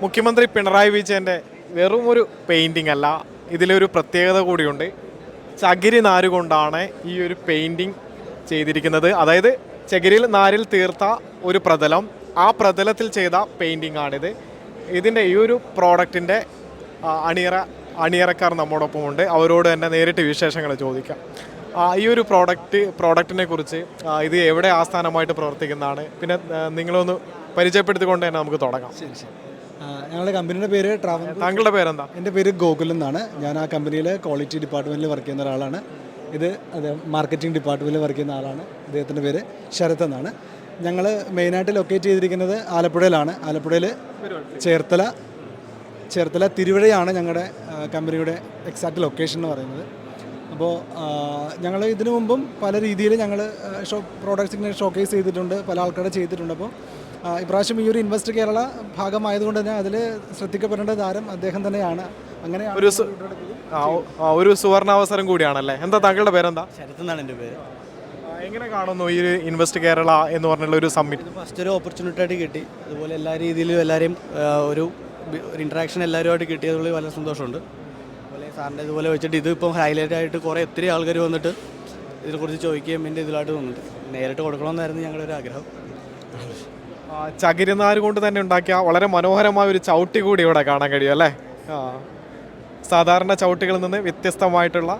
മുഖ്യമന്ത്രി പിണറായി വിജയൻ്റെ വെറും ഒരു പെയിൻറ്റിംഗ് അല്ല, ഇതിലൊരു പ്രത്യേകത കൂടിയുണ്ട്. ചകിരി നാര് കൊണ്ടാണ് ഈ ഒരു പെയിൻറ്റിങ് ചെയ്തിരിക്കുന്നത്. അതായത് ചകിരിയിൽ നാരിൽ തീർത്ത ഒരു പ്രതലം, ആ പ്രതലത്തിൽ ചെയ്ത പെയിൻറ്റിംഗ് ആണിത്. ഇതിൻ്റെ ഈ ഒരു പ്രോഡക്റ്റിൻ്റെ അണിയറക്കാർ നമ്മോടൊപ്പം ഉണ്ട്. അവരോട് തന്നെ നേരിട്ട് വിശേഷങ്ങൾ ചോദിക്കാം. ഈ ഒരു പ്രോഡക്റ്റിനെ കുറിച്ച്, ഇത് എവിടെ ആസ്ഥാനമായിട്ട് പ്രവർത്തിക്കുന്നതാണ്, പിന്നെ നിങ്ങളൊന്ന് പരിചയപ്പെടുത്തിക്കൊണ്ട് തന്നെ നമുക്ക് തുടങ്ങാം. ശരി ശരി. ഞങ്ങളുടെ കമ്പനിയുടെ പേര് താങ്കളുടെ പേരെന്താ? എൻ്റെ പേര് ഗോകുൽ എന്നാണ്. ഞാൻ ആ കമ്പനിയിൽ ക്വാളിറ്റി ഡിപ്പാർട്ട്മെൻറ്റിൽ വർക്ക് ചെയ്യുന്ന ഒരാളാണ്. അതെ, മാർക്കറ്റിംഗ് ഡിപ്പാർട്ട്മെൻറ്റിൽ വർക്ക് ചെയ്യുന്ന ആളാണ്. അദ്ദേഹത്തിൻ്റെ പേര് ശരത് എന്നാണ്. ഞങ്ങൾ മെയിനായിട്ട് ലൊക്കേറ്റ് ചെയ്തിരിക്കുന്നത് ആലപ്പുഴയിലാണ്. ആലപ്പുഴയിൽ ചേർത്തല തിരുവഴയാണ് ഞങ്ങളുടെ കമ്പനിയുടെ എക്സാക്റ്റ് ലൊക്കേഷൻ എന്ന് പറയുന്നത്. അപ്പോൾ ഞങ്ങൾ ഇതിനു മുമ്പും പല രീതിയിൽ ഞങ്ങൾ പ്രോഡക്ട്സിനെ ഷോക്കേസ് ചെയ്തിട്ടുണ്ട്, പല ആൾക്കാരെ ചെയ്തിട്ടുണ്ട്. അപ്പോൾ ഇപ്രാവശ്യം ഈ ഒരു ഇൻവെസ്റ്റ് കേരള ഭാഗമായതുകൊണ്ട് തന്നെ അതിൽ ശ്രദ്ധിക്കപ്പെടേണ്ട താരം അദ്ദേഹം തന്നെയാണ്. അങ്ങനെ ഒരു സുവർണാവസരം കൂടിയാണല്ലേ. എന്താ താങ്കളുടെ പേരെന്താ? ശരത് എന്നാണ് എൻ്റെ പേര്. എങ്ങനെ കാണുന്നു ഈ ഇൻവെസ്റ്റ് കേരള എന്ന് പറഞ്ഞുള്ള ഒരു സമ്മിറ്റ്? ഫസ്റ്റ് ഒരു ഓപ്പർച്യൂണിറ്റി ആയിട്ട് കിട്ടി. അതുപോലെ എല്ലാ രീതിയിലും എല്ലാവരെയും ഒരു ഇൻട്രാക്ഷൻ എല്ലാവരുമായിട്ട് കിട്ടിയതുകൊണ്ട് വളരെ സന്തോഷമുണ്ട്. അതുപോലെ സാറിൻ്റെ ഇതുപോലെ വെച്ചിട്ട് ഇതിപ്പം ഹൈലൈറ്റ് ആയിട്ട് കുറേ ഒത്തിരി ആൾക്കാർ വന്നിട്ട് ഇതിനെക്കുറിച്ച് ചോദിക്കുകയും എൻ്റെ ഇതിലായിട്ട് വന്നിട്ട് നേരിട്ട് കൊടുക്കണമെന്നായിരുന്നു ഞങ്ങളുടെ ഒരു ആഗ്രഹം. ചകിരിനാര് കൊണ്ട് തന്നെ ഉണ്ടാക്കിയ വളരെ മനോഹരമായ ഒരു ചവിട്ടി കൂടി ഇവിടെ കാണാൻ കഴിയും അല്ലേ. സാധാരണ ചവിട്ടികളിൽ നിന്ന് വ്യത്യസ്തമായിട്ടുള്ള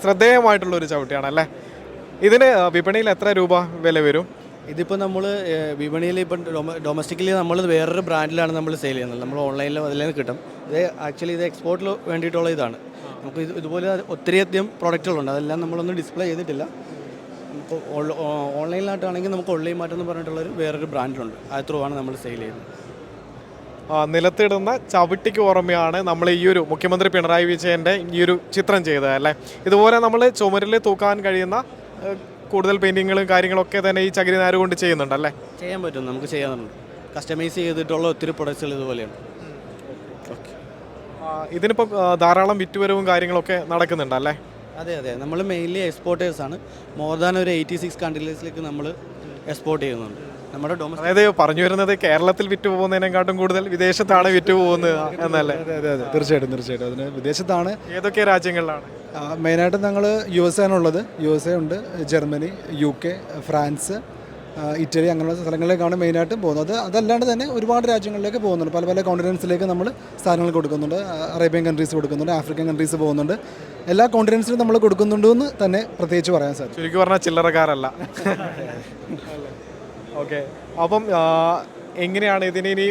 ശ്രദ്ധേയമായിട്ടുള്ള ഒരു ചവിട്ടിയാണല്ലേ. ഇതിന് വിപണിയിൽ എത്ര രൂപ വില വരും? ഇതിപ്പോൾ നമ്മൾ വിപണിയിൽ ഇപ്പം ഡൊമസ്റ്റിക്കലി നമ്മൾ വേറൊരു ബ്രാൻഡിലാണ് നമ്മൾ സെയിൽ ചെയ്യുന്നത്. നമ്മൾ ഓൺലൈനിലും അതിൽ നിന്ന് കിട്ടും. ഇത് എക്സ്പോർട്ടിൽ വേണ്ടിയിട്ടുള്ള ഇതാണ്. നമുക്ക് ഇതുപോലെ ഒത്തിരിയധികം പ്രോഡക്റ്റുകളുണ്ട്. അതെല്ലാം നമ്മളൊന്നും ഡിസ്പ്ലേ ചെയ്തിട്ടില്ല. ഇപ്പോൾ ഓൺലൈനിലായിട്ടാണെങ്കിൽ നമുക്ക് ഓൺലൈൻ മാറ്റം എന്ന് പറഞ്ഞിട്ടുള്ളൊരു വേറൊരു ബ്രാൻഡിലുണ്ട്. അത് ത്രൂ ആണ് നമ്മൾ സെയിൽ ചെയ്യുന്നത്. നിലത്തിടുന്ന ചവിട്ടിക്ക് പുറമെയാണ് നമ്മൾ ഈ ഒരു മുഖ്യമന്ത്രി പിണറായി വിജയൻ്റെ ഈ ഒരു ചിത്രം ചെയ്തത് അല്ലേ. ഇതുപോലെ നമ്മൾ ചുമരിൽ തൂക്കാൻ കഴിയുന്ന കൂടുതൽ പെയിൻറ്റിങ്ങുകളും കാര്യങ്ങളൊക്കെ തന്നെ ഈ ചകിരിനാര് കൊണ്ട് ചെയ്യുന്നുണ്ടല്ലേ. ചെയ്യാൻ പറ്റും, നമുക്ക് ചെയ്യാറുണ്ട്. കസ്റ്റമൈസ് ചെയ്തിട്ടുള്ള ഒത്തിരി പ്രൊഡക്ട്സുകൾ ഇതുപോലെയാണ്. ഓക്കെ, ഇതിനിപ്പം ധാരാളം വിറ്റുവരവും കാര്യങ്ങളൊക്കെ നടക്കുന്നുണ്ടല്ലേ. അതെ, നമ്മൾ മെയിൻലി എക്സ്പോർട്ടേഴ്സാണ്. മോർ ദാൻ ഒരു 86 കൺട്രീസിലേക്ക് നമ്മൾ എക്സ്പോർട്ട് ചെയ്യുന്നുണ്ട്. നമ്മുടെ അതായത് പറഞ്ഞു വരുന്നത് കേരളത്തിൽ വിറ്റ് പോകുന്നതിനെക്കാട്ടും കൂടുതൽ വിദേശത്താണ് വിറ്റ് പോകുന്നത് എന്നല്ലേ. അതെ, തീർച്ചയായിട്ടും അതിന് വിദേശത്താണ്. ഏതൊക്കെ രാജ്യങ്ങളിലാണ്? മെയിനായിട്ട് ഞങ്ങൾ USA ആണുള്ളത്. USA ഉണ്ട്, ജർമ്മനി, UK, ഫ്രാൻസ്, ഇറ്റലി, അങ്ങനെയുള്ള സ്ഥലങ്ങളിലേക്കാണ് മെയിനായിട്ടും പോകുന്നത്. അതല്ലാണ്ട് തന്നെ ഒരുപാട് രാജ്യങ്ങളിലേക്ക് പോകുന്നുണ്ട്. പല കോണ്ടിനെൻസിലേക്ക് നമ്മൾ സ്ഥാനങ്ങൾ കൊടുക്കുന്നുണ്ട്. അറേബ്യൻ കൺട്രീസ് കൊടുക്കുന്നുണ്ട്, ആഫ്രിക്കൻ കൺട്രീസ് പോകുന്നുണ്ട്. എല്ലാ കോണ്ടിനെൻസിലും നമ്മൾ കൊടുക്കുന്നുണ്ടെന്ന് തന്നെ പ്രത്യേകിച്ച് പറയാൻ സാധിക്കും. ചുരുക്കി പറഞ്ഞാൽ ചില്ലറക്കാരല്ല. ഓക്കെ, അപ്പം എങ്ങനെയാണ് ഇതിന് ഇനി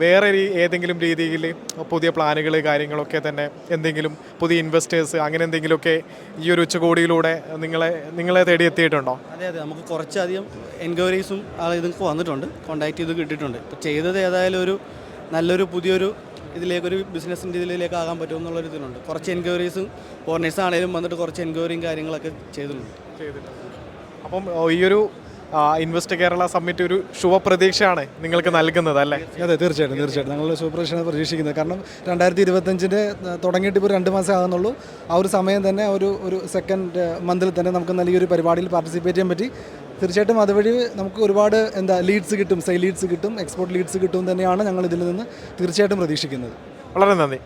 വേറെ ഏതെങ്കിലും രീതിയിൽ പുതിയ പ്ലാനുകൾ കാര്യങ്ങളൊക്കെ തന്നെ എന്തെങ്കിലും പുതിയ ഇൻവെസ്റ്റേഴ്സ് അങ്ങനെ എന്തെങ്കിലുമൊക്കെ ഈ ഒരു ഉച്ചകോടിയിലൂടെ നിങ്ങളെ തേടി എത്തിയിട്ടുണ്ടോ? അതെ, നമുക്ക് കുറച്ചധികം എൻക്വയറീസും ഇതൊക്കെ വന്നിട്ടുണ്ട്, കോൺടാക്ട് ചെയ്ത് കിട്ടിയിട്ടുണ്ട്. ഇപ്പോൾ ചെയ്തത് ഏതായാലും നല്ലൊരു പുതിയൊരു ഇതിലേക്കൊരു ബിസിനസ്സിൻ്റെ ഇതിലേക്ക് ആകാൻ പറ്റുമെന്നുള്ളൊരു ഇതിലുണ്ട്. കുറച്ച് എൻക്വയറീസും ഫോറിനേഴ്സ് ആണെങ്കിലും വന്നിട്ട് കുറച്ച് എൻക്വയറിയും കാര്യങ്ങളൊക്കെ ചെയ്തിട്ടുണ്ട്. അപ്പം ഈ ഒരു ഇൻവെസ്റ്റ് കേരള സമ്മിറ്റ് ഒരു ശുഭപ്രതീക്ഷയാണ് നിങ്ങൾക്ക് നൽകുന്നത് അല്ലേ? അതെ, തീർച്ചയായിട്ടും ഞങ്ങൾ ശുഭപ്രതീക്ഷയാണ് പ്രതീക്ഷിക്കുന്നത്. കാരണം 2025 തുടങ്ങിയിട്ട് ഇപ്പോൾ 2 മാസം ആകുന്നുള്ളൂ. ആ ഒരു സമയം തന്നെ ഒരു സെക്കൻഡ് മന്തിൽ തന്നെ നമുക്ക് നൽകിയൊരു പരിപാടിയിൽ പാർട്ടിസിപ്പേറ്റ് ചെയ്യാൻ പറ്റി. തീർച്ചയായിട്ടും അതുവഴി നമുക്ക് ഒരുപാട് ലീഡ്സ് കിട്ടും, സെയിൽ ലീഡ്സ് കിട്ടും, എക്സ്പോർട്ട് ലീഡ്സ് കിട്ടും തന്നെയാണ് ഞങ്ങൾ ഇതിൽ നിന്ന് തീർച്ചയായിട്ടും പ്രതീക്ഷിക്കുന്നത്. വളരെ നന്ദി.